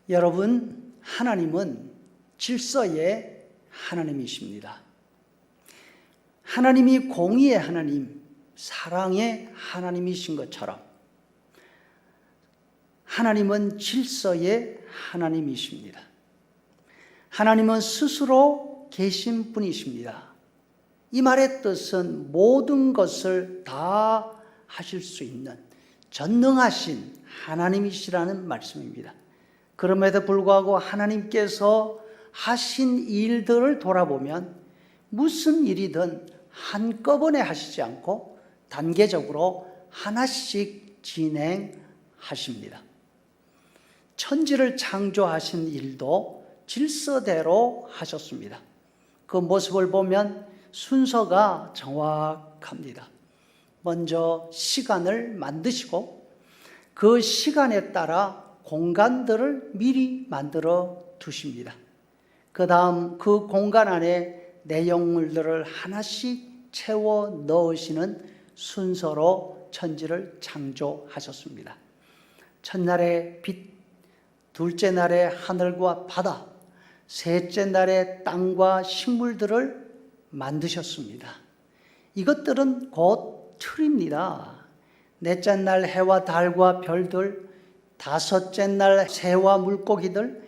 여러분, 하나님은 질서의 하나님이십니다. 하나님이 공의의 하나님, 사랑의 하나님이신 것처럼 하나님은 질서의 하나님이십니다. 하나님은 스스로 계신 분이십니다. 이 말의 뜻은 모든 것을 다 하실 수 있는 전능하신 하나님이시라는 말씀입니다. 그럼에도 불구하고 하나님께서 하신 일들을 돌아보면 무슨 일이든 한꺼번에 하시지 않고 단계적으로 하나씩 진행하십니다. 천지를 창조하신 일도 질서대로 하셨습니다. 그 모습을 보면 순서가 정확합니다. 먼저 시간을 만드시고 그 시간에 따라 공간들을 미리 만들어 두십니다. 그 다음 그 공간 안에 내용물들을 하나씩 채워 넣으시는 순서로 천지를 창조하셨습니다. 첫날에 빛, 둘째 날에 하늘과 바다, 셋째 날에 땅과 식물들을 만드셨습니다. 이것들은 곧 틀입니다. 넷째 날 해와 달과 별들, 다섯째 날 새와 물고기들,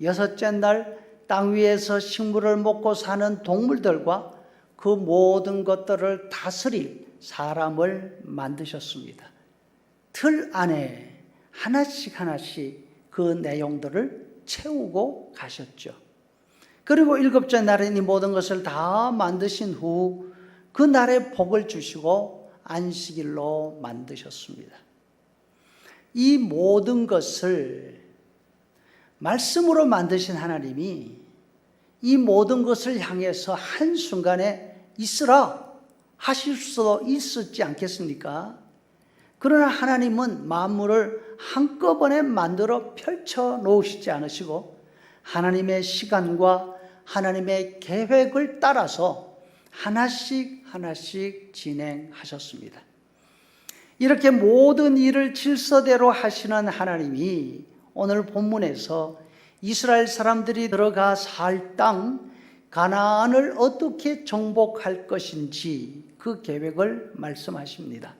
여섯째 날 땅 위에서 식물을 먹고 사는 동물들과 그 모든 것들을 다스릴 사람을 만드셨습니다. 틀 안에 하나씩 그 내용들을 채우고 가셨죠. 그리고 일곱째 날에 이 모든 것을 다 만드신 후 그 날에 복을 주시고 안식일로 만드셨습니다. 이 모든 것을 말씀으로 만드신 하나님이 이 모든 것을 향해서 한순간에 있으라 하실 수도 있었지 않겠습니까? 그러나 하나님은 만물을 한꺼번에 만들어 펼쳐 놓으시지 않으시고 하나님의 시간과 하나님의 계획을 따라서 하나씩 진행하셨습니다. 이렇게 모든 일을 질서대로 하시는 하나님이 오늘 본문에서 이스라엘 사람들이 들어가 살 땅 가나안을 어떻게 정복할 것인지 그 계획을 말씀하십니다.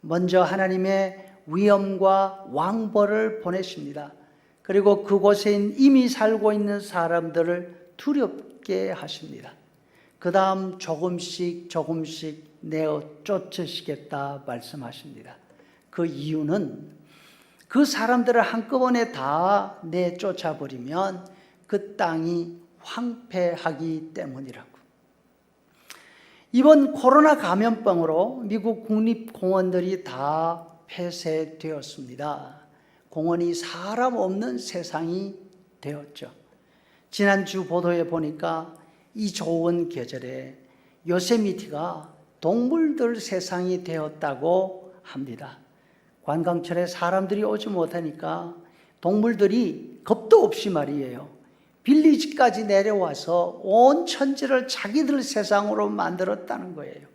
먼저 하나님의 위엄과 왕벌을 보내십니다. 그리고 그곳에 이미 살고 있는 사람들을 두렵게 하십니다. 그 다음 조금씩 내어 쫓으시겠다 말씀하십니다. 그 이유는 그 사람들을 한꺼번에 다 내쫓아버리면 그 땅이 황폐하기 때문이라고. 이번 코로나 감염병으로 미국 국립공원들이 다 폐쇄되었습니다. 공원이 사람 없는 세상이 되었죠. 지난주 보도에 보니까 이 좋은 계절에 요세미티가 동물들 세상이 되었다고 합니다. 관광철에 사람들이 오지 못하니까 동물들이 겁도 없이 말이에요. 빌리지까지 내려와서 온 천지를 자기들 세상으로 만들었다는 거예요.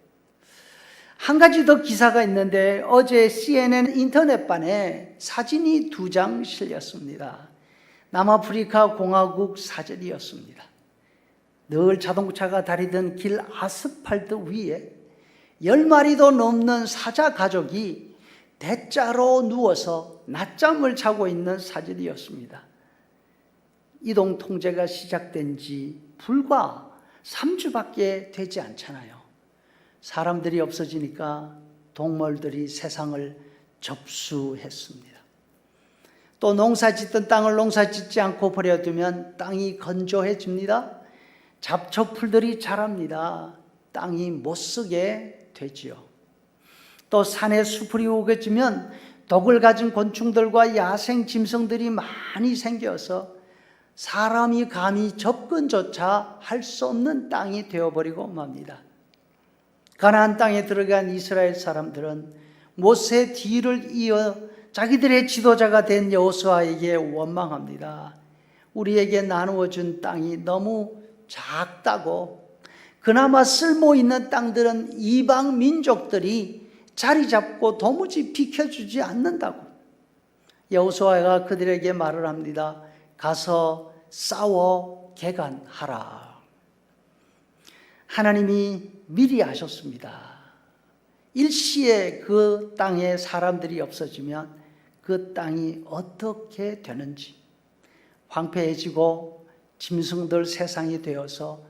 한 가지 더 기사가 있는데 어제 CNN 인터넷판에 사진이 2장 실렸습니다. 남아프리카 공화국 사진이었습니다. 늘 자동차가 다니던 길 아스팔트 위에 10마리도 넘는 사자 가족이 대자로 누워서 낮잠을 자고 있는 사진이었습니다. 이동 통제가 시작된 지 불과 3주밖에 되지 않잖아요. 사람들이 없어지니까 동물들이 세상을 접수했습니다. 또 농사짓던 땅을 농사짓지 않고 버려두면 땅이 건조해집니다. 잡초풀들이 자랍니다. 땅이 못쓰게 되지요. 또 산에 수풀이 우거지면 독을 가진 곤충들과 야생 짐승들이 많이 생겨서 사람이 감히 접근조차 할 수 없는 땅이 되어버리고 맙니다. 가나안 땅에 들어간 이스라엘 사람들은 모세 뒤를 이어 자기들의 지도자가 된 여호수아에게 원망합니다. 우리에게 나누어준 땅이 너무 작다고, 그나마 쓸모있는 땅들은 이방 민족들이 자리 잡고 도무지 비켜주지 않는다고. 여호수아가 그들에게 말을 합니다. 가서 싸워 개간하라. 하나님이 미리 아셨습니다. 일시에 그 땅에 사람들이 없어지면 그 땅이 어떻게 되는지, 황폐해지고 짐승들 세상이 되어서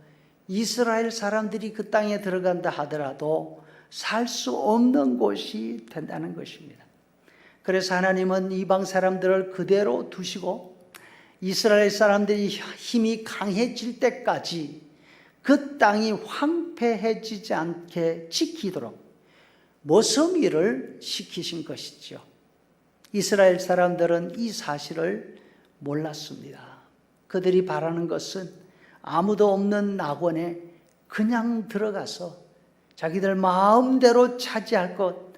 이스라엘 사람들이 그 땅에 들어간다 하더라도 살 수 없는 곳이 된다는 것입니다. 그래서 하나님은 이방 사람들을 그대로 두시고 이스라엘 사람들이 힘이 강해질 때까지 그 땅이 황폐해지지 않게 지키도록 모섬이를 시키신 것이죠. 이스라엘 사람들은 이 사실을 몰랐습니다. 그들이 바라는 것은 아무도 없는 낙원에 그냥 들어가서 자기들 마음대로 차지할 것,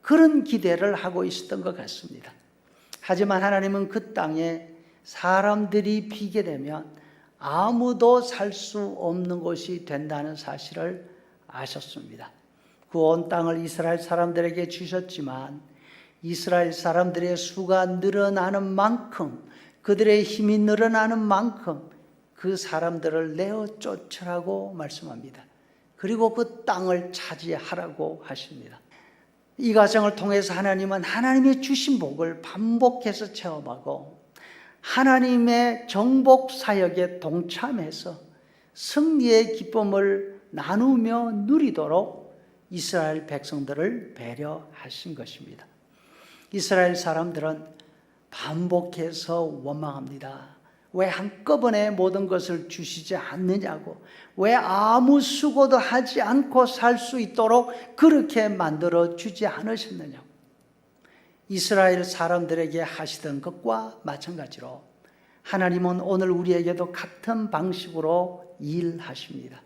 그런 기대를 하고 있었던 것 같습니다. 하지만 하나님은 그 땅에 사람들이 비게 되면 아무도 살 수 없는 곳이 된다는 사실을 아셨습니다. 그 온 땅을 이스라엘 사람들에게 주셨지만 이스라엘 사람들의 수가 늘어나는 만큼, 그들의 힘이 늘어나는 만큼 그 사람들을 내어 쫓으라고 말씀합니다. 그리고 그 땅을 차지하라고 하십니다. 이 과정을 통해서 하나님은 하나님의 주신 복을 반복해서 체험하고 하나님의 정복 사역에 동참해서 승리의 기쁨을 나누며 누리도록 이스라엘 백성들을 배려하신 것입니다. 이스라엘 사람들은 반복해서 원망합니다. 왜 한꺼번에 모든 것을 주시지 않느냐고, 왜 아무 수고도 하지 않고 살 수 있도록 그렇게 만들어 주지 않으셨느냐고. 이스라엘 사람들에게 하시던 것과 마찬가지로 하나님은 오늘 우리에게도 같은 방식으로 일하십니다.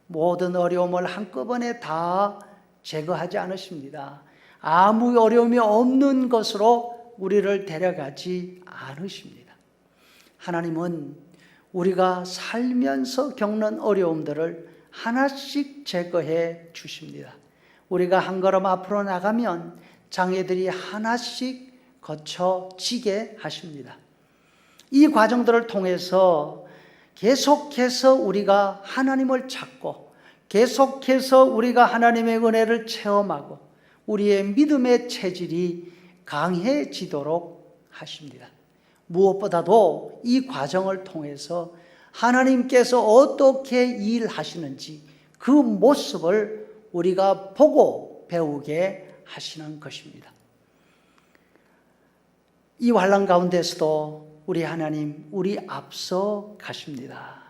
모든 어려움을 한꺼번에 다 제거하지 않으십니다. 아무 어려움이 없는 것으로 우리를 데려가지 않으십니다. 하나님은 우리가 살면서 겪는 어려움들을 하나씩 제거해 주십니다. 우리가 한 걸음 앞으로 나가면 장애들이 하나씩 거쳐지게 하십니다. 이 과정들을 통해서 계속해서 우리가 하나님을 찾고 계속해서 우리가 하나님의 은혜를 체험하고 우리의 믿음의 체질이 강해지도록 하십니다. 무엇보다도 이 과정을 통해서 하나님께서 어떻게 일하시는지 그 모습을 우리가 보고 배우게 하시는 것입니다. 이 환난 가운데서도 우리 하나님, 우리 앞서 가십니다.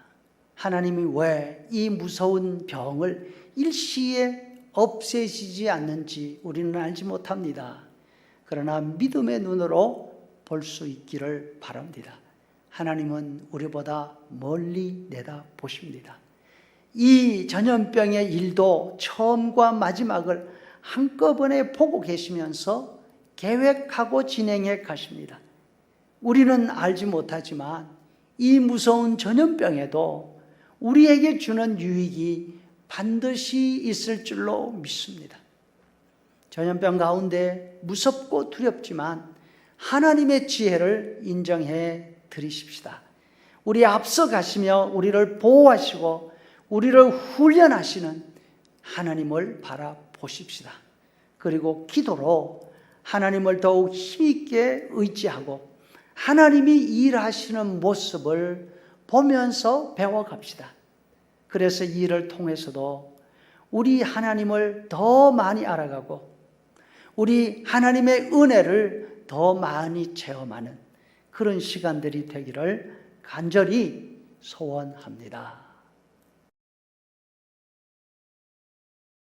하나님이 왜 이 무서운 병을 일시에 없애시지 않는지 우리는 알지 못합니다. 그러나 믿음의 눈으로 볼 수 있기를 바랍니다. 하나님은 우리보다 멀리 내다보십니다. 이 전염병의 일도 처음과 마지막을 한꺼번에 보고 계시면서 계획하고 진행해 가십니다. 우리는 알지 못하지만 이 무서운 전염병에도 우리에게 주는 유익이 반드시 있을 줄로 믿습니다. 전염병 가운데 무섭고 두렵지만 하나님의 지혜를 인정해 드리십시다. 우리 앞서 가시며 우리를 보호하시고 우리를 훈련하시는 하나님을 바라보십시다. 그리고 기도로 하나님을 더욱 힘있게 의지하고 하나님이 일하시는 모습을 보면서 배워갑시다. 그래서 이 일을 통해서도 우리 하나님을 더 많이 알아가고 우리 하나님의 은혜를 더 많이 체험하는 그런 시간들이 되기를 간절히 소원합니다.